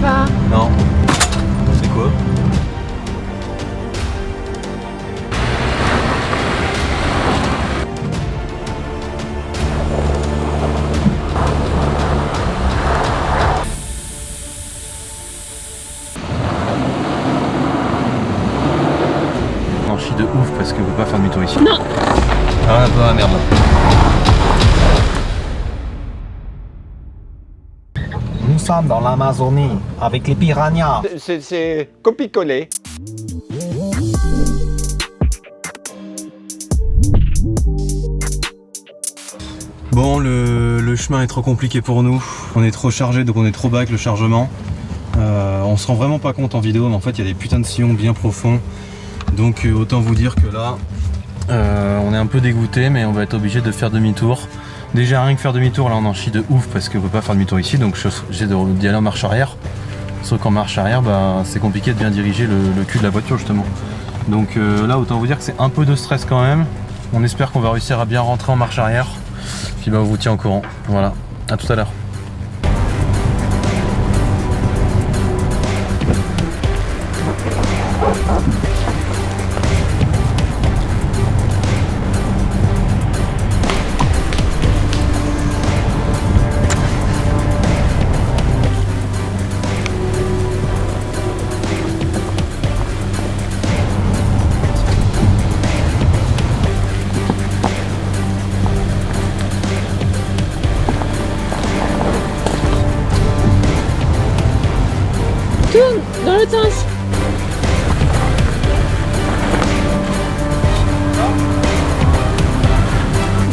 pas. Non. C'est quoi? On chie de ouf parce qu'on peut pas faire demi-tour ici. Non. Ah, un peu la merde là. Nous sommes dans l'Amazonie avec les piranhas. C'est copier-coller. Bon, le chemin est trop compliqué pour nous. On est trop chargé, donc on est trop bas avec le chargement. On se rend vraiment pas compte en vidéo, mais en fait il y a des putains de sillons bien profonds. Donc autant vous dire que là, on est un peu dégoûté, mais on va être obligé de faire demi-tour. Déjà rien que faire demi-tour, là on en chie de ouf parce qu'on peut pas faire demi-tour ici, donc j'ai d'y aller en marche arrière. Sauf qu'en marche arrière, bah, c'est compliqué de bien diriger le cul de la voiture justement. Donc là autant vous dire que c'est un peu de stress quand même. On espère qu'on va réussir à bien rentrer en marche arrière. Puis bah, on vous tient au courant. Voilà, à tout à l'heure. Tourne dans l'autre sens.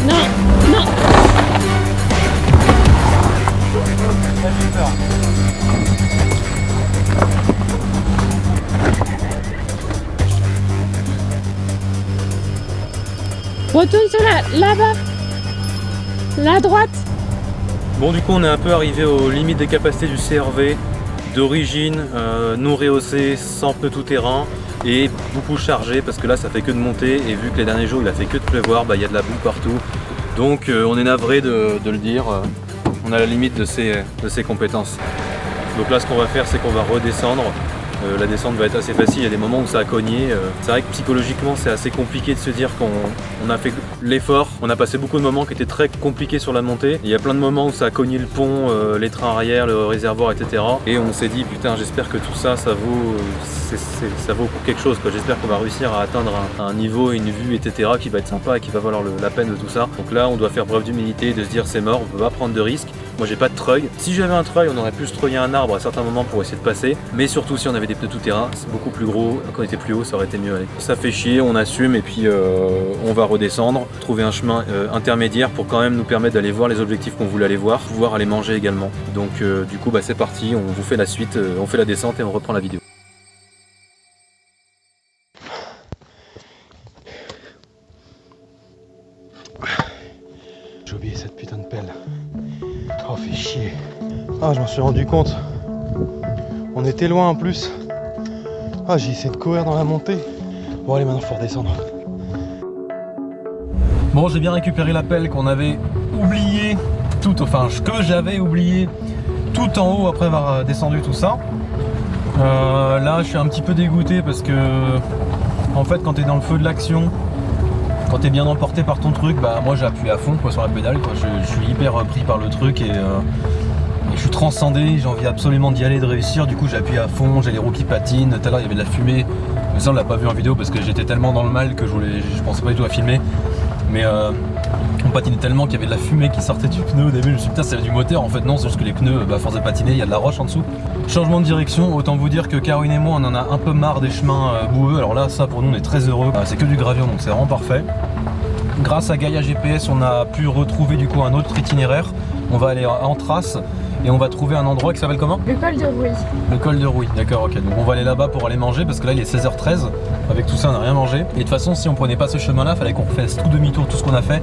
Non, non. Retourne sur là-bas. La droite. Bon, du coup on est un peu arrivé aux limites des capacités du CR-V. D'origine, non rehaussé, sans pneu tout terrain et beaucoup chargé parce que là ça fait que de monter et vu que les derniers jours il a fait que de pleuvoir, bah, il y a de la boue partout. Donc on est navré de le dire, on est à la limite de ses compétences. Donc là ce qu'on va faire c'est qu'on va redescendre. La descente va être assez facile, il y a des moments où ça a cogné. C'est vrai que psychologiquement c'est assez compliqué de se dire qu'on a fait l'effort. On a passé beaucoup de moments qui étaient très compliqués sur la montée. Il y a plein de moments où ça a cogné le pont, les trains arrière, le réservoir, etc. Et on s'est dit putain j'espère que tout ça, ça vaut pour quelque chose. J'espère qu'on va réussir à atteindre un niveau, une vue, etc. qui va être sympa et qui va valoir la peine de tout ça. Donc là on doit faire preuve d'humilité, de se dire c'est mort, on peut pas prendre de risques. Moi j'ai pas de treuil. Si j'avais un treuil, on aurait pu se treuiller un arbre à certains moments pour essayer de passer. Mais surtout si on avait des pneus tout terrain, c'est beaucoup plus gros. Quand on était plus haut, ça aurait été mieux. Allez. Ça fait chier, on assume et puis on va redescendre, trouver un chemin intermédiaire pour quand même nous permettre d'aller voir les objectifs qu'on voulait aller voir, pouvoir aller manger également. Donc du coup bah, c'est parti, on vous fait la suite, on fait la descente et on reprend la vidéo. J'ai oublié cette putain de pelle. Oh, fait chier. Ah, je m'en suis rendu compte. On était loin en plus. Ah, j'ai essayé de courir dans la montée. Bon, allez, maintenant, faut redescendre. Bon, j'ai bien récupéré la pelle qu'on avait oublié que j'avais oublié tout en haut après avoir descendu tout ça. Là, je suis un petit peu dégoûté parce que, en fait, quand t'es dans le feu de l'action, quand t'es bien emporté par ton truc, bah moi j'appuie à fond quoi, sur la pédale quoi. Je suis hyper pris par le truc et je suis transcendé, j'ai envie absolument d'y aller, de réussir, du coup j'appuie à fond, j'ai les roues qui patinent, tout à l'heure il y avait de la fumée, mais ça on l'a pas vu en vidéo parce que j'étais tellement dans le mal que je pensais pas du tout à filmer, mais on patinait tellement qu'il y avait de la fumée qui sortait du pneu au début, je me suis dit putain c'est du moteur, en fait non c'est juste que les pneus, à force de patiner il y a de la roche en dessous. Changement de direction, autant vous dire que Caroline et moi on en a un peu marre des chemins boueux, alors là ça pour nous on est très heureux, c'est que du gravion donc c'est vraiment parfait. Grâce à Gaia GPS on a pu retrouver du coup un autre itinéraire, on va aller en trace et on va trouver un endroit qui s'appelle comment? Le col de Rouy. Le col de Rouy, d'accord, ok. Donc on va aller là-bas pour aller manger parce que là il est 16h13, avec tout ça on n'a rien mangé. Et de toute façon si on prenait pas ce chemin là, fallait qu'on fasse tout demi-tour, tout ce qu'on a fait.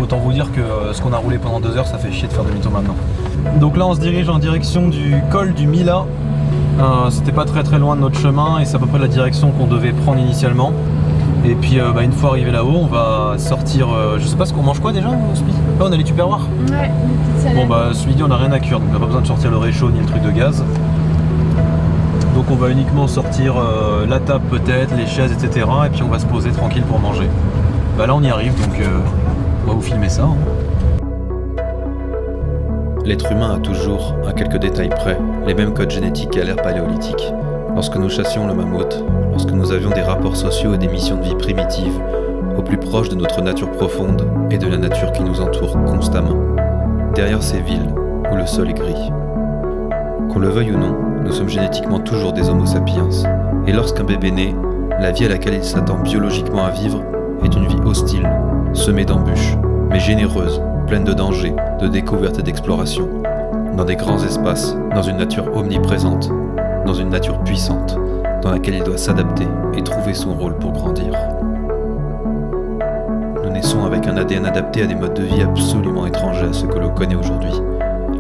Autant vous dire que ce qu'on a roulé pendant 2 heures, ça fait chier de faire demi-tour maintenant. Donc là on se dirige en direction du col du Mila. C'était pas très loin de notre chemin et c'est à peu près la direction qu'on devait prendre initialement. Et puis une fois arrivé là-haut, on va sortir, je sais pas ce qu'on mange quoi déjà, Speedy? Ah, on a les tupperwares. Ouais, une petite salade. Bon bah ce midi on a rien à cuire, donc on n'a pas besoin de sortir le réchaud ni le truc de gaz. Donc on va uniquement sortir la table peut-être, les chaises, etc. Et puis on va se poser tranquille pour manger. Bah là on y arrive, donc on va vous filmer ça. Hein. L'être humain a toujours, à quelques détails près, les mêmes codes génétiques qu'à l'ère paléolithique. Lorsque nous chassions le mammouth, lorsque nous avions des rapports sociaux et des missions de vie primitives, au plus proche de notre nature profonde et de la nature qui nous entoure constamment. Derrière ces villes, où le sol est gris. Qu'on le veuille ou non, nous sommes génétiquement toujours des Homo sapiens. Et lorsqu'un bébé naît, la vie à laquelle il s'attend biologiquement à vivre est une vie hostile, semée d'embûches, mais généreuse, pleine de dangers, de découvertes et d'explorations, dans des grands espaces, dans une nature omniprésente, dans une nature puissante, dans laquelle il doit s'adapter et trouver son rôle pour grandir. Nous naissons avec un ADN adapté à des modes de vie absolument étrangers à ce que l'on connaît aujourd'hui.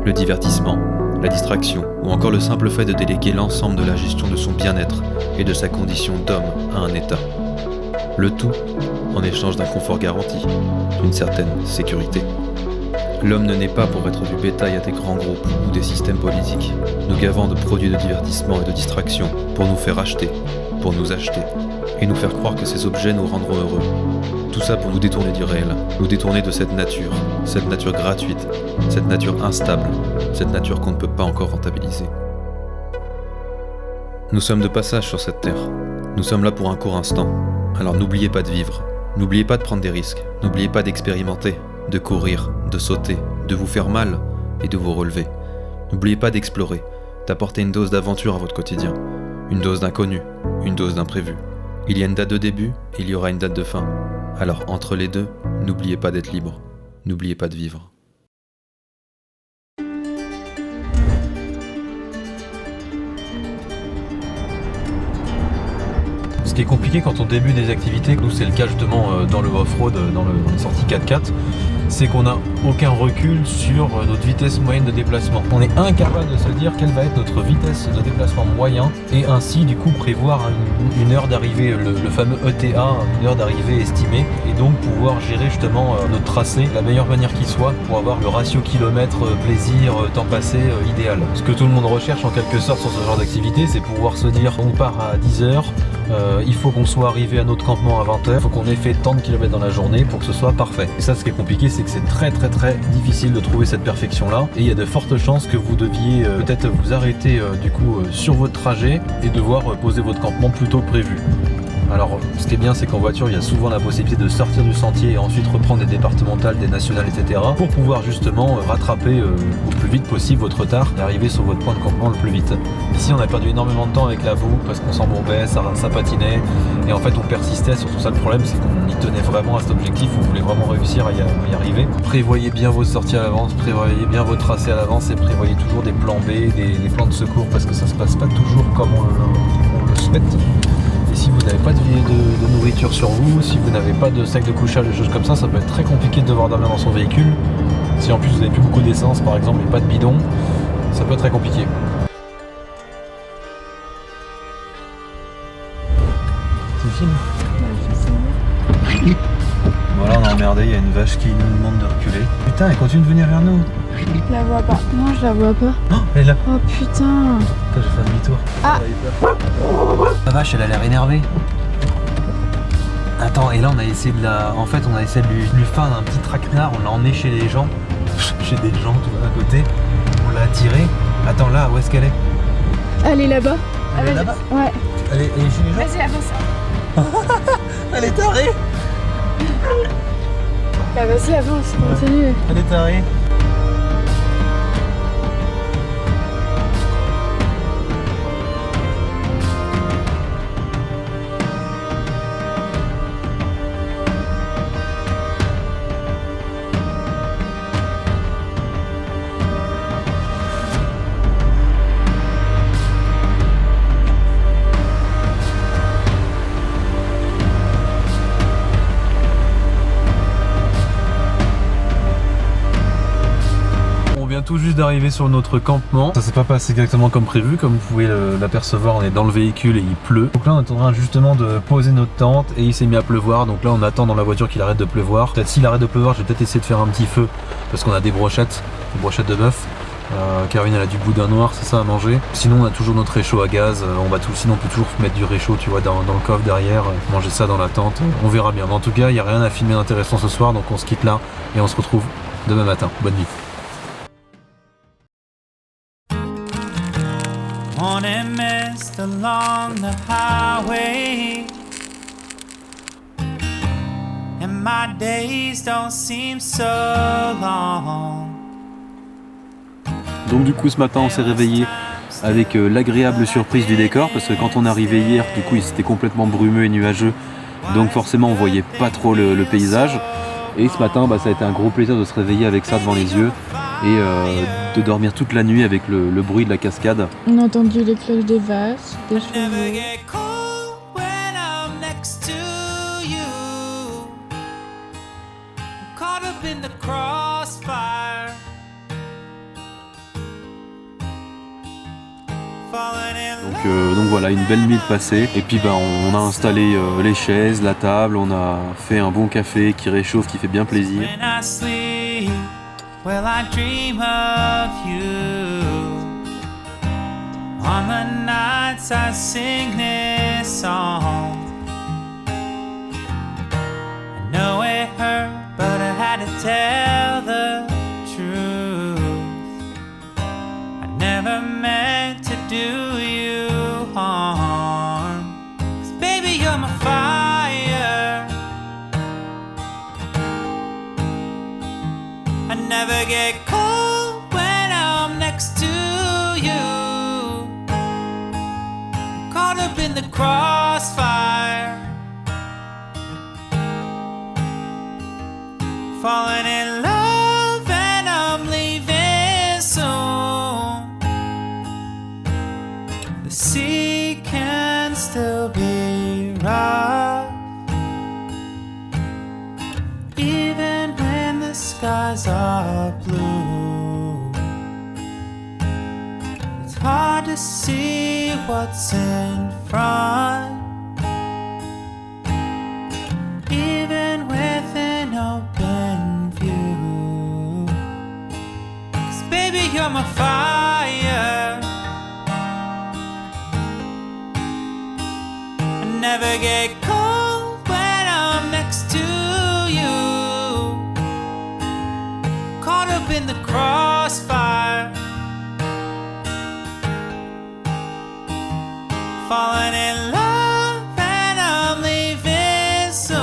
Le divertissement, la distraction, ou encore le simple fait de déléguer l'ensemble de la gestion de son bien-être et de sa condition d'homme à un État. Le tout en échange d'un confort garanti, d'une certaine sécurité. L'homme ne naît pas pour être du bétail à des grands groupes ou des systèmes politiques, nous gavant de produits de divertissement et de distraction pour nous faire acheter, pour nous acheter, et nous faire croire que ces objets nous rendront heureux. Tout ça pour nous détourner du réel, nous détourner de cette nature gratuite, cette nature instable, cette nature qu'on ne peut pas encore rentabiliser. Nous sommes de passage sur cette terre, nous sommes là pour un court instant, alors n'oubliez pas de vivre, n'oubliez pas de prendre des risques, n'oubliez pas d'expérimenter, de courir, de sauter, de vous faire mal et de vous relever. N'oubliez pas d'explorer, d'apporter une dose d'aventure à votre quotidien, une dose d'inconnu, une dose d'imprévu. Il y a une date de début, il y aura une date de fin. Alors entre les deux, n'oubliez pas d'être libre, n'oubliez pas de vivre. Ce qui est compliqué quand on débute des activités, nous c'est le cas justement dans le off-road, dans les sorties 4x4, c'est qu'on n'a aucun recul sur notre vitesse moyenne de déplacement. On est incapable de se dire quelle va être notre vitesse de déplacement moyen et ainsi du coup prévoir une heure d'arrivée, le fameux ETA, une heure d'arrivée estimée, et donc pouvoir gérer justement notre tracé de la meilleure manière qui soit pour avoir le ratio kilomètre plaisir, temps passé idéal. Ce que tout le monde recherche en quelque sorte sur ce genre d'activité, c'est pouvoir se dire on part à 10h, il faut qu'on soit arrivé à notre campement à 20h, il faut qu'on ait fait tant de kilomètres dans la journée pour que ce soit parfait. Et ça, ce qui est compliqué, c'est que c'est très difficile de trouver cette perfection là, et il y a de fortes chances que vous deviez peut-être vous arrêter du coup sur votre trajet et devoir poser votre campement plus tôt que prévu. Alors ce qui est bien, c'est qu'en voiture il y a souvent la possibilité de sortir du sentier et ensuite reprendre des départementales, des nationales, etc. pour pouvoir justement rattraper au plus vite possible votre retard et arriver sur votre point de campement le plus vite. Ici on a perdu énormément de temps avec la boue parce qu'on s'embourbait, ça patinait, et en fait on persistait. Surtout ça, le problème, c'est qu'on y tenait vraiment à cet objectif, on voulait vraiment réussir à y arriver. Prévoyez bien vos sorties à l'avance, prévoyez bien votre tracé à l'avance et prévoyez toujours des plans B, des plans de secours, parce que ça se passe pas toujours comme on le souhaite. Et si vous n'avez pas de nourriture sur vous, si vous n'avez pas de sac de couchage, des choses comme ça peut être très compliqué de devoir dormir dans son véhicule. Si en plus vous n'avez plus beaucoup d'essence par exemple et pas de bidon, ça peut être très compliqué. Tu filmes ? Voilà, on a emmerdé, il y a une vache qui nous demande de reculer. Putain, elle continue de venir vers nous. Je la vois pas. Non, je la vois pas. Oh, elle est là. Oh putain. Putain, j'ai fait un demi-tour. Ah. La vache, elle a l'air énervée. Attends, et là on a essayé de la... En fait, on a essayé de lui faire un petit traquenard, on l'a emmené chez les gens. Chez des gens, tu vois, à côté. On l'a attirée. Attends, là, où est-ce qu'elle est ? Elle est là-bas. Elle est là-bas ? Ouais. Elle est chez les gens ? Vas-y, avance. Elle est tarée. Bah vas-y, avance, continue. Elle est tarée. Tout juste d'arriver sur notre campement. Ça s'est pas passé exactement comme prévu, comme vous pouvez l'apercevoir, on est dans le véhicule et il pleut. Donc là on est en train justement de poser notre tente et il s'est mis à pleuvoir, donc là on attend dans la voiture qu'il arrête de pleuvoir. Peut-être s'il arrête de pleuvoir, je vais peut-être essayer de faire un petit feu parce qu'on a des brochettes de bœuf. Caroline elle a du boudin noir, c'est ça à manger. Sinon on a toujours notre réchaud à gaz, sinon on peut toujours mettre du réchaud tu vois dans le coffre derrière, manger ça dans la tente, on verra bien. Mais en tout cas il n'y a rien à filmer d'intéressant ce soir, donc on se quitte là et on se retrouve demain matin. Bonne nuit. Morning mist along the highway, and my days don't seem so long. Donc du coup ce matin on s'est réveillé avec l'agréable surprise du décor, parce que quand on est arrivé hier du coup il s'était complètement brumeux et nuageux, donc forcément on voyait pas trop le paysage. Et ce matin ça a été un gros plaisir de se réveiller avec ça devant les yeux et de dormir toute la nuit avec le bruit de la cascade. On a entendu les cloches des vaches, des Never chevaux. get cold when I'm next to you. I'm caught up in the crossfire, falling in love. Donc voilà, une belle nuit de passée. Et puis on a installé les chaises, la table, on a fait un bon café qui réchauffe, qui fait bien plaisir. When I sleep, well, I dream of you. On the nights I sing this song. I know it hurt, but I had to tell the truth. I never meant to do you harm. 'Cause baby, you're my fire. I never get cold when I'm next to you. Caught up in the crossfire, falling in love and I'm leaving soon. The sea can still be rough, even when the skies are blue. It's hard to see what's in front, even with an open view. 'Cause baby, you're my fire. I never get cold when I'm next to you. Caught up in the crossfire, falling in love and I'm leaving soon.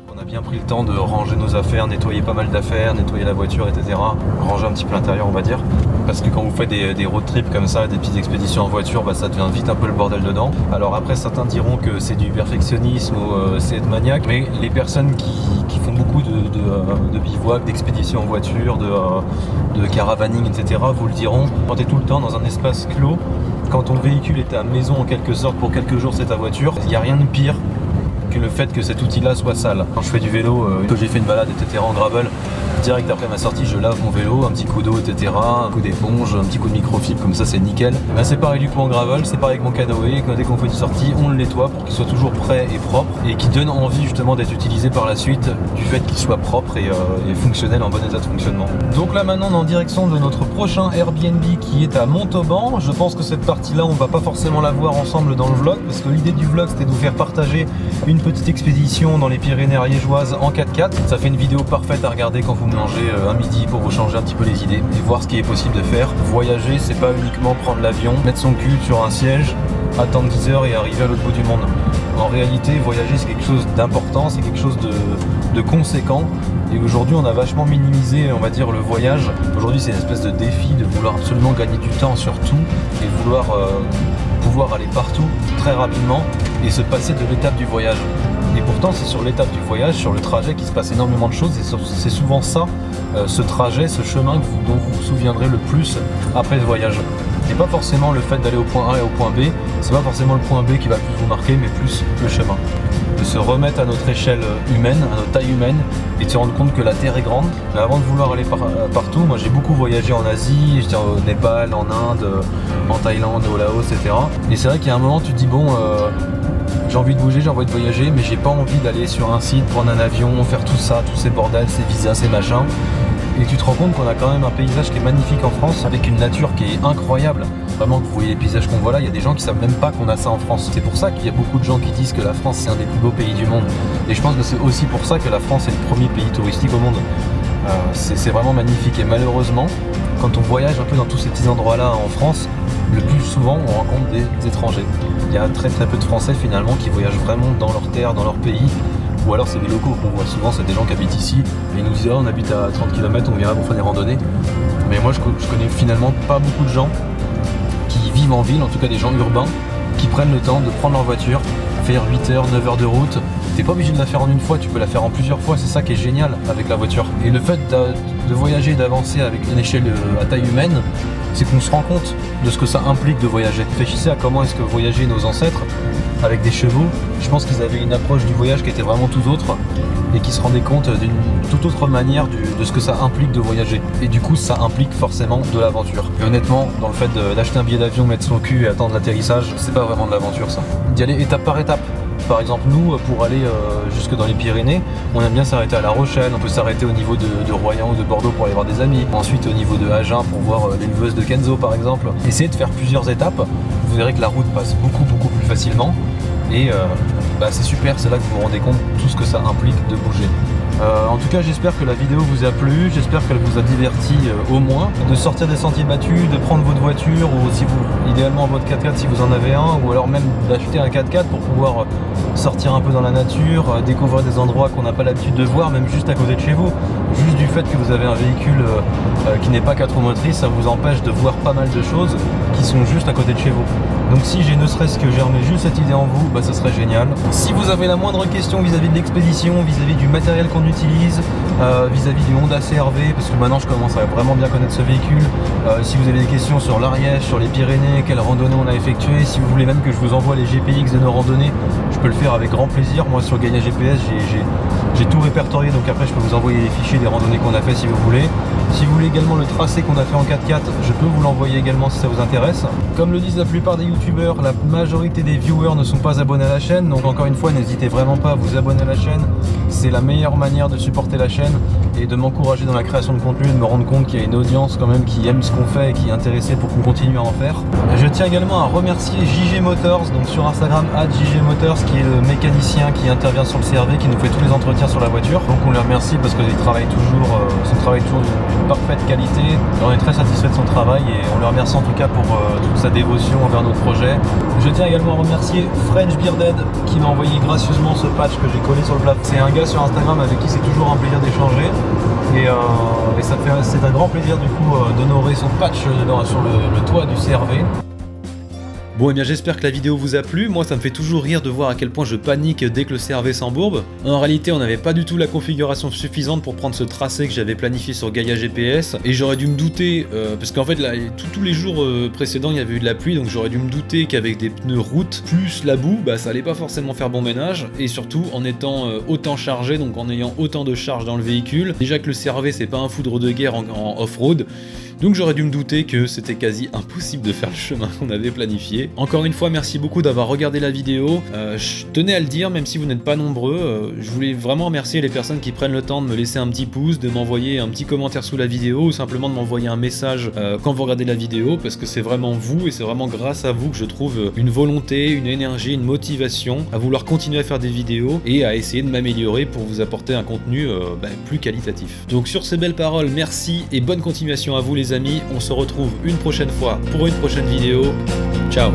On a bien pris le temps de ranger nos affaires, nettoyer pas mal d'affaires, nettoyer la voiture, etc. Ranger un petit peu l'intérieur, on va dire. Parce que quand vous faites des road trips comme ça, des petites expéditions en voiture, ça devient vite un peu le bordel dedans. Alors après, certains diront que c'est du perfectionnisme ou c'est être maniaque, mais les personnes qui font beaucoup de bivouac, d'expéditions en voiture, de caravaning, etc. vous le diront. Quand tu es tout le temps dans un espace clos, quand ton véhicule est ta maison en quelque sorte, pour quelques jours c'est ta voiture, il n'y a rien de pire que le fait que cet outil-là soit sale. Quand je fais du vélo, que j'ai fait une balade, etc. en gravel, direct après ma sortie, je lave mon vélo, un petit coup d'eau, etc. Un coup d'éponge, un petit coup de microfibre, comme ça c'est nickel. C'est pareil du coup en gravel, c'est pareil avec mon canoë. Dès qu'on fait une sortie, on le nettoie pour qu'il soit toujours prêt et propre et qui donne envie justement d'être utilisé par la suite du fait qu'il soit propre et fonctionnel, en bon état de fonctionnement. Donc là maintenant on est en direction de notre prochain Airbnb qui est à Montauban. Je pense que cette partie-là on va pas forcément la voir ensemble dans le vlog parce que l'idée du vlog c'était de vous faire partager une petite expédition dans les Pyrénées ariégeoises en 4x4. Ça fait une vidéo parfaite à regarder quand vous mangez un midi pour vous changer un petit peu les idées et voir ce qui est possible de faire. Voyager, c'est pas uniquement prendre l'avion, mettre son cul sur un siège, attendre 10 heures et arriver à l'autre bout du monde. En réalité, voyager c'est quelque chose d'important, c'est quelque chose de conséquent. Et aujourd'hui, on a vachement minimisé, on va dire, le voyage. Aujourd'hui, c'est une espèce de défi de vouloir absolument gagner du temps sur tout et vouloir pouvoir aller partout très rapidement et se passer de l'étape du voyage. Et pourtant, c'est sur l'étape du voyage, sur le trajet, qu'il se passe énormément de choses. Et c'est souvent ça, ce trajet, ce chemin dont vous vous souviendrez le plus après ce voyage. Et pas forcément le fait d'aller au point A et au point B, c'est pas forcément le point B qui va plus vous marquer, mais plus le chemin. de se remettre à notre échelle humaine, à notre taille humaine, et de se rendre compte que la Terre est grande. Mais avant de vouloir aller partout, moi j'ai beaucoup voyagé en Asie, j'étais au Népal, en Inde, en Thaïlande, au Laos, etc. Et c'est vrai qu'il y a un moment tu te dis bon, j'ai envie de bouger, j'ai envie de voyager, mais j'ai pas envie d'aller sur un site, prendre un avion, faire tout ça, tous ces bordels, ces visas, ces machins. Et tu te rends compte qu'on a quand même un paysage qui est magnifique en France, avec une nature qui est incroyable. Vraiment, que vous voyez les paysages qu'on voit là, il y a des gens qui savent même pas qu'on a ça en France. C'est pour ça qu'il y a beaucoup de gens qui disent que la France c'est un des plus beaux pays du monde. Et je pense que c'est aussi pour ça que la France est le premier pays touristique au monde. C'est vraiment magnifique. Et malheureusement, quand on voyage un peu dans tous ces petits endroits-là en France, le plus souvent on rencontre des étrangers. Il y a très peu de Français finalement qui voyagent vraiment dans leur terre, dans leur pays. Ou alors c'est des locaux qu'on voit souvent, c'est des gens qui habitent ici et ils nous disent oh, on habite à 30 km, on viendra pour faire des randonnées. Mais moi je connais finalement pas beaucoup de gens qui vivent en ville, en tout cas des gens urbains, qui prennent le temps de prendre leur voiture, faire 8 heures, 9 heures de route. T'es pas obligé de la faire en une fois, tu peux la faire en plusieurs fois, c'est ça qui est génial avec la voiture. Et le fait de voyager, d'avancer avec une échelle à taille humaine, c'est qu'on se rend compte de ce que ça implique de voyager. Réfléchissez à comment est-ce que voyageaient nos ancêtres avec des chevaux. Je pense qu'ils avaient une approche du voyage qui était vraiment tout autre et qui se rendaient compte d'une toute autre manière de ce que ça implique de voyager. Et du coup, ça implique forcément de l'aventure. Et honnêtement, dans le fait d'acheter un billet d'avion, mettre son cul et attendre l'atterrissage, c'est pas vraiment de l'aventure ça. D'y aller étape par étape. Par exemple, nous, pour aller jusque dans les Pyrénées, on aime bien s'arrêter à La Rochelle, on peut s'arrêter au niveau de Royan ou de Bordeaux pour aller voir des amis. Ensuite, au niveau de Agen pour voir l'éleveuse de Kenzo, par exemple. Essayez de faire plusieurs étapes, vous verrez que la route passe beaucoup plus facilement. Et c'est super, c'est là que vous vous rendez compte de tout ce que ça implique de bouger. En tout cas, j'espère que la vidéo vous a plu, j'espère qu'elle vous a diverti au moins. De sortir des sentiers battus, de prendre votre voiture ou si vous, idéalement votre 4x4 si vous en avez un, ou alors même d'acheter un 4x4 pour pouvoir sortir un peu dans la nature, découvrir des endroits qu'on n'a pas l'habitude de voir, même juste à côté de chez vous. Juste du fait que vous avez un véhicule qui n'est pas 4 roues motrices, ça vous empêche de voir pas mal de choses qui sont juste à côté de chez vous. Donc si j'ai ne serait-ce que germé juste cette idée en vous, ça serait génial. Si vous avez la moindre question vis-à-vis de l'expédition, vis-à-vis du matériel qu'on utilise, vis-à-vis du Honda CR-V, parce que maintenant je commence à vraiment bien connaître ce véhicule, si vous avez des questions sur l'Ariège, sur les Pyrénées, quelles randonnées on a effectuées, si vous voulez même que je vous envoie les GPX de nos randonnées, je peux le faire avec grand plaisir. Moi sur Gaia GPS j'ai tout répertorié, donc après je peux vous envoyer les fichiers des randonnées qu'on a fait si vous voulez. Si vous voulez également le tracé qu'on a fait en 4x4, je peux vous l'envoyer également si ça vous intéresse. Comme le disent la plupart des youtubeurs, la majorité des viewers ne sont pas abonnés à la chaîne, donc encore une fois n'hésitez vraiment pas à vous abonner à la chaîne. C'est la meilleure manière de supporter la chaîne et de m'encourager dans la création de contenu et de me rendre compte qu'il y a une audience quand même qui aime ce qu'on fait et qui est intéressée pour qu'on continue à en faire. Je tiens également à remercier JG Motors, donc sur Instagram @JG Motors, qui est le mécanicien qui intervient sur le CR-V, qui nous fait tous les entretiens sur la voiture. Donc on le remercie parce qu'il travaille toujours, son travail est toujours d'une parfaite qualité. On est très satisfait de son travail et on le remercie en tout cas pour toute sa dévotion envers notre projet. Je tiens également à remercier French Bearded qui m'a envoyé gracieusement ce patch que j'ai collé sur le plafond. C'est un gars sur Instagram avec qui c'est toujours un plaisir d'échanger et c'est un grand plaisir du coup d'honorer son patch sur le toit du CR-V. Bon, et bien j'espère que la vidéo vous a plu. Moi ça me fait toujours rire de voir à quel point je panique dès que le CR-V s'embourbe. En réalité on n'avait pas du tout la configuration suffisante pour prendre ce tracé que j'avais planifié sur Gaia GPS et j'aurais dû me douter, parce qu'en fait là, tous les jours précédents il y avait eu de la pluie, donc j'aurais dû me douter qu'avec des pneus route plus la boue, ça allait pas forcément faire bon ménage, et surtout en étant autant chargé, donc en ayant autant de charge dans le véhicule. Déjà que le CR-V c'est pas un foudre de guerre en off-road, donc j'aurais dû me douter que c'était quasi impossible de faire le chemin qu'on avait planifié. Encore une fois, merci beaucoup d'avoir regardé la vidéo. Je tenais à le dire, même si vous n'êtes pas nombreux, je voulais vraiment remercier les personnes qui prennent le temps de me laisser un petit pouce, de m'envoyer un petit commentaire sous la vidéo, ou simplement de m'envoyer un message quand vous regardez la vidéo, parce que c'est vraiment vous, et c'est vraiment grâce à vous que je trouve une volonté, une énergie, une motivation à vouloir continuer à faire des vidéos, et à essayer de m'améliorer pour vous apporter un contenu plus qualitatif. Donc sur ces belles paroles, merci, et bonne continuation à vous les amis, on se retrouve une prochaine fois pour une prochaine vidéo. Ciao.